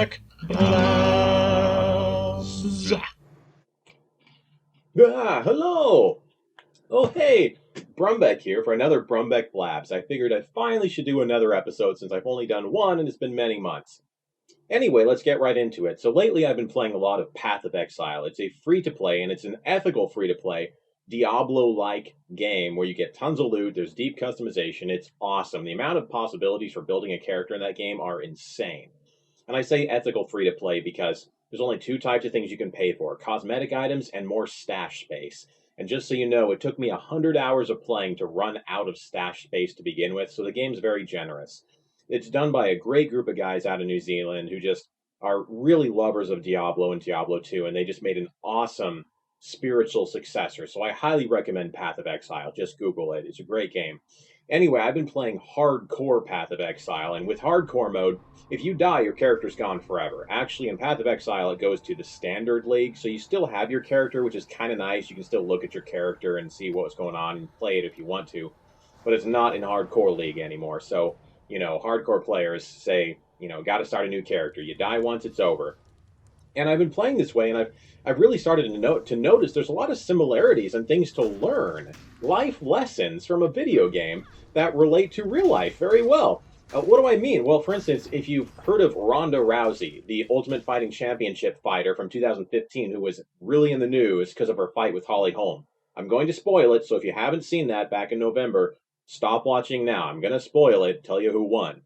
Brumbek Blabs. Hello! Oh, hey! Brumbek here for another Brumbek Blabs. I figured I finally should do another episode since I've only done one and it's been many months. Anyway, let's get right into it. So lately I've been playing a lot of Path of Exile. It's a free-to-play, and it's an ethical free-to-play, Diablo-like game where you get tons of loot, there's deep customization, it's awesome. The amount of possibilities for building a character in that game are insane. And I say ethical free-to-play because there's only two types of things you can pay for: cosmetic items and more stash space. And just so you know, it took me 100 hours of playing to run out of stash space to begin with, so the game's very generous. It's done by a great group of guys out of New Zealand who just are really lovers of Diablo and Diablo 2, and they just made an awesome spiritual successor. So I highly recommend Path of Exile. Just Google it. It's a great game. Anyway, I've been playing Hardcore Path of Exile, and with Hardcore mode, if you die, your character's gone forever. Actually, in Path of Exile, it goes to the Standard League, so you still have your character, which is kind of nice. You can still look at your character and see what's going on and play it if you want to, but it's not in Hardcore League anymore. So, hardcore players say, got to start a new character. You die once, it's over. And I've been playing this way, and I've really started to notice there's a lot of similarities and things to learn, life lessons from a video game that relate to real life very well. What do I mean? Well, for instance, if you've heard of Ronda Rousey, the Ultimate Fighting Championship fighter from 2015, who was really in the news because of her fight with Holly Holm. I'm going to spoil it, so if you haven't seen that back in November, stop watching now. I'm going to spoil it, tell you who won.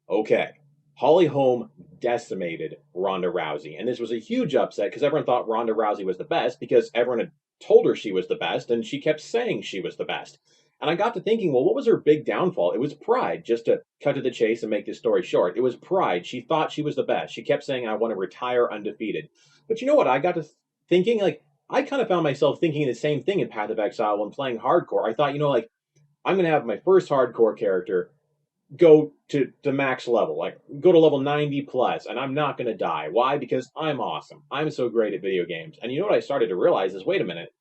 Okay. Holly Holm decimated Ronda Rousey, and this was a huge upset because everyone thought Ronda Rousey was the best because everyone had told her she was the best, and she kept saying she was the best. And I got to thinking, well, what was her big downfall? It was pride, just to cut to the chase and make this story short. It was pride. She thought she was the best. She kept saying, I want to retire undefeated. But you know what? I got to thinking, I kind of found myself thinking the same thing in Path of Exile when playing hardcore. I thought, I'm going to have my first hardcore character go to the max level, go to level 90 plus, and I'm not going to die. Why? Because I'm awesome. I'm so great at video games. And you know what I started to realize is, wait a minute,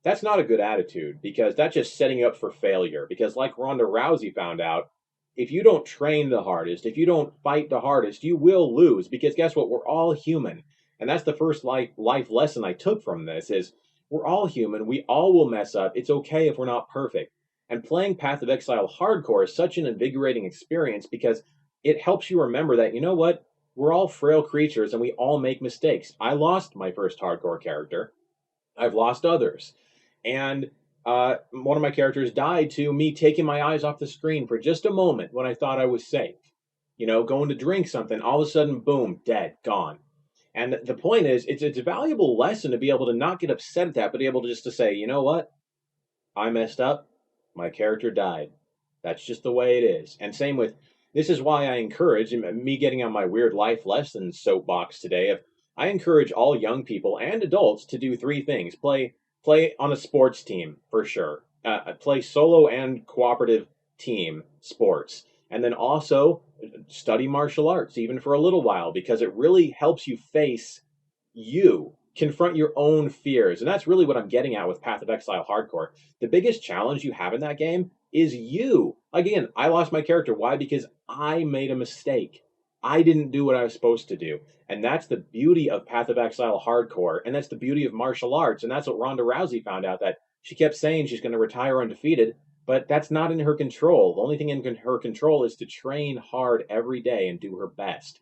that's not a good attitude, because that's just setting you up for failure. Because like Ronda Rousey found out, if you don't train the hardest, if you don't fight the hardest, you will lose. Because guess what? We're all human. And that's the first life lesson I took from this is we're all human. We all will mess up. It's okay if we're not perfect. And playing Path of Exile Hardcore is such an invigorating experience because it helps you remember that, you know what? We're all frail creatures and we all make mistakes. I lost my first hardcore character. I've lost others. And one of my characters died to me taking my eyes off the screen for just a moment when I thought I was safe. Going to drink something, all of a sudden, boom, dead, gone. And the point is, it's a valuable lesson to be able to not get upset at that, but be able to just to say, you know what? I messed up. My character died. That's just the way it is. And same with, this is why I encourage, me getting on my weird life lessons soapbox today, I encourage all young people and adults to do three things. Play on a sports team, for sure. Play solo and cooperative team sports. And then also study martial arts, even for a little while, because it really helps you face confront your own fears. And that's really what I'm getting at with Path of Exile Hardcore. The biggest challenge you have in that game is you. Again, I lost my character. Why? Because I made a mistake. I didn't do what I was supposed to do. And that's the beauty of Path of Exile Hardcore. And that's the beauty of martial arts. And that's what Ronda Rousey found out, that she kept saying she's going to retire undefeated, but that's not in her control. The only thing in her control is to train hard every day and do her best.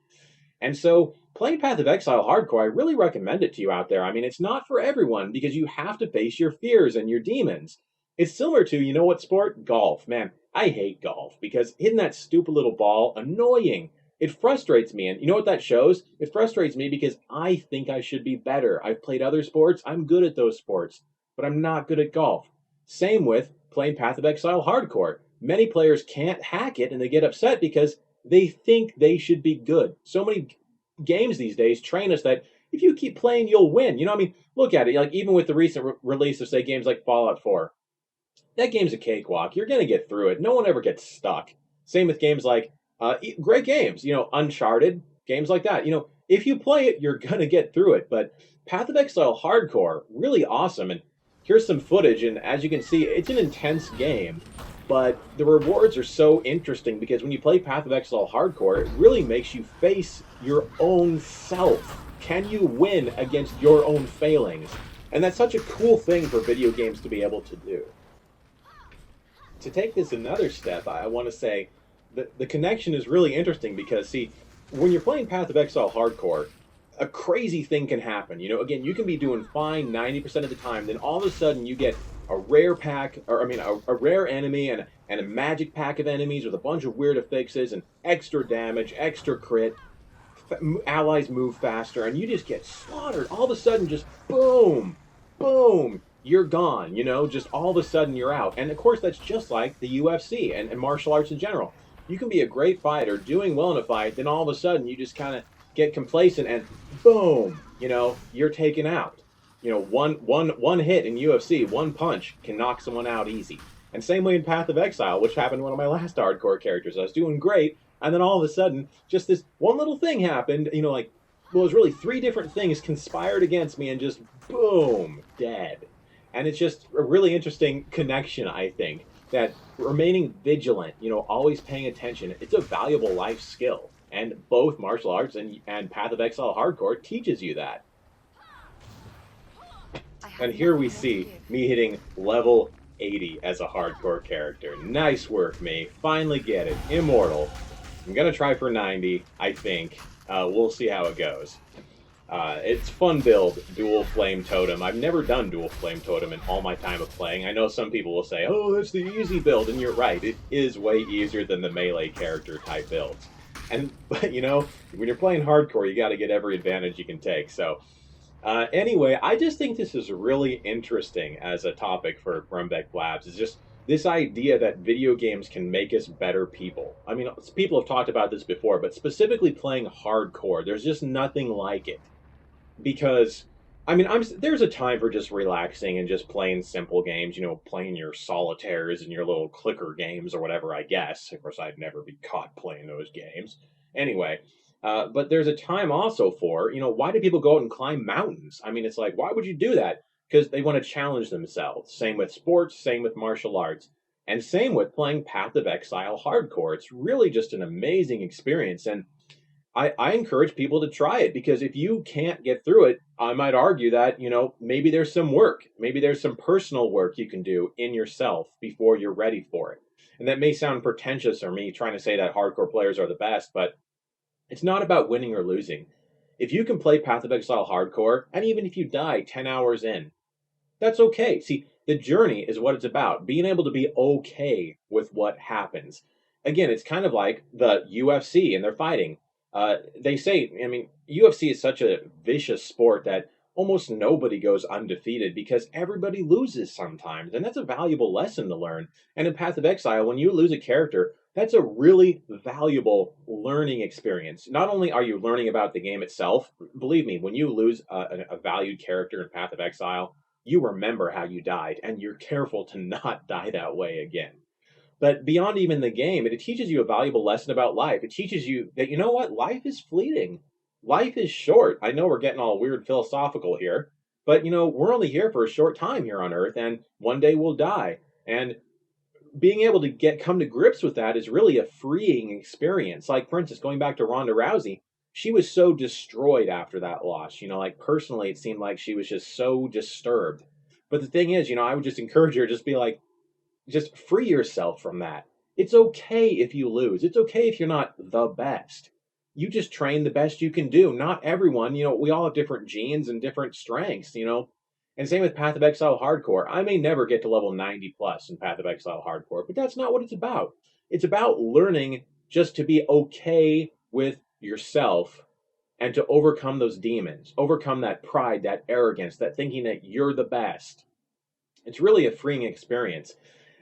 And so playing Path of Exile Hardcore, I really recommend it to you out there. I mean, it's not for everyone because you have to face your fears and your demons. It's similar to, you know what sport? Golf. Man, I hate golf because hitting that stupid little ball, annoying. It frustrates me. And you know what that shows? It frustrates me because I think I should be better. I've played other sports. I'm good at those sports, but I'm not good at golf. Same with playing Path of Exile Hardcore. Many players can't hack it and they get upset because they think they should be good. So many games these days train us that if you keep playing, you'll win. Look at it. Like even with the recent release of, say, games like Fallout 4. That game's a cakewalk. You're going to get through it. No one ever gets stuck. Same with games like, great games, Uncharted, games like that. If you play it, you're going to get through it. But Path of Exile Hardcore, really awesome. And here's some footage. And as you can see, it's an intense game. But the rewards are so interesting because when you play Path of Exile Hardcore, it really makes you face your own self. Can you win against your own failings? And that's such a cool thing for video games to be able to do. To take this another step, I want to say that the connection is really interesting because, see, when you're playing Path of Exile Hardcore, a crazy thing can happen. You know, again, you can be doing fine 90% of the time, then all of a sudden you get a rare pack, or I mean, a rare enemy and a magic pack of enemies with a bunch of weird affixes and extra damage, extra crit. Allies move faster, and you just get slaughtered. All of a sudden, just boom, boom, you're gone. You know, just all of a sudden you're out. And of course, that's just like the UFC and martial arts in general. You can be a great fighter, doing well in a fight, then all of a sudden you just kind of get complacent, and boom, you know, you're taken out. You know, one hit in UFC, one punch can knock someone out easy. And same way in Path of Exile, which happened to one of my last hardcore characters. I was doing great, and then all of a sudden, just this one little thing happened, you know, like, well, it was really three different things conspired against me and just boom, dead. And it's just a really interesting connection, I think, that remaining vigilant, you know, always paying attention, it's a valuable life skill. And both martial arts and Path of Exile Hardcore teaches you that. And here we see me hitting level 80 as a hardcore character. Nice work, me. Finally get it. Immortal. I'm going to try for 90, I think. We'll see how it goes. It's fun build, Dual Flame Totem. I've never done Dual Flame Totem in all my time of playing. I know some people will say, oh, that's the easy build, and you're right. It is way easier than the melee character type builds. But you know, when you're playing hardcore, you got to get every advantage you can take. So anyway, I just think this is really interesting as a topic for Brumbek Blabs. It's just this idea that video games can make us better people. I mean, people have talked about this before, but specifically playing hardcore, there's just nothing like it. Because, I mean, there's a time for just relaxing and just playing simple games, you know, playing your solitaires and your little clicker games or whatever, I guess. Of course, I'd never be caught playing those games. Anyway, but there's a time also for, you know, why do people go out and climb mountains? I mean, it's like, why would you do that? Because they want to challenge themselves. Same with sports, same with martial arts, and same with playing Path of Exile Hardcore. It's really just an amazing experience. And I encourage people to try it because if you can't get through it, I might argue that, you know, maybe there's some work. Maybe there's some personal work you can do in yourself before you're ready for it. And that may sound pretentious or me trying to say that hardcore players are the best, but it's not about winning or losing. If you can play Path of Exile Hardcore, and even if you die 10 hours in, that's okay. See, the journey is what it's about. Being able to be okay with what happens. Again, it's kind of like the UFC and their fighting. They say, I mean, UFC is such a vicious sport that almost nobody goes undefeated because everybody loses sometimes. And that's a valuable lesson to learn. And in Path of Exile, when you lose a character, that's a really valuable learning experience. Not only are you learning about the game itself, believe me, when you lose a valued character in Path of Exile, you remember how you died and you're careful to not die that way again. But beyond even the game, it teaches you a valuable lesson about life. It teaches you that, you know what, life is fleeting. Life is short. I know we're getting all weird philosophical here, but you know, we're only here for a short time here on Earth, and one day we'll die. And being able to come to grips with that is really a freeing experience. Like, for instance, going back to Ronda Rousey, she was so destroyed after that loss. You know, like personally, it seemed like she was just so disturbed. But the thing is, you know, I would just encourage her, just be like, just free yourself from that. It's okay if you lose. It's okay if you're not the best. You just train the best you can do. Not everyone, you know, we all have different genes and different strengths, you know. And same with Path of Exile Hardcore. I may never get to level 90 plus in Path of Exile Hardcore, but that's not what it's about. It's about learning just to be okay with yourself and to overcome those demons, overcome that pride, that arrogance, that thinking that you're the best. It's really a freeing experience.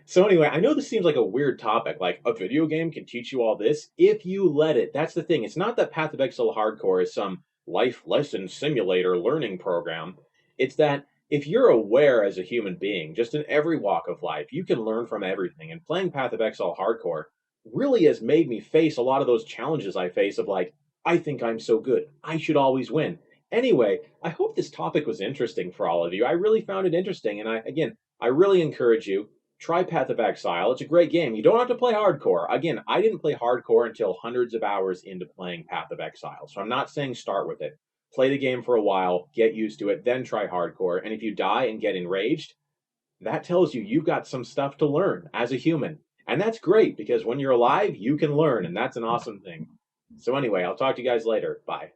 So anyway, I know this seems like a weird topic, like a video game can teach you all this if you let it. That's the thing. It's not that Path of Exile Hardcore is some life lesson simulator learning program. It's that if you're aware as a human being, just in every walk of life, you can learn from everything. And playing Path of Exile Hardcore really has made me face a lot of those challenges I face of like, I think I'm so good. I should always win. Anyway, I hope this topic was interesting for all of you. I really found it interesting. And I really encourage you, try Path of Exile. It's a great game. You don't have to play hardcore. Again, I didn't play hardcore until hundreds of hours into playing Path of Exile. So I'm not saying start with it. Play the game for a while, get used to it, then try hardcore. And if you die and get enraged, that tells you you've got some stuff to learn as a human. And that's great because when you're alive, you can learn, and that's an awesome thing. So anyway, I'll talk to you guys later. Bye.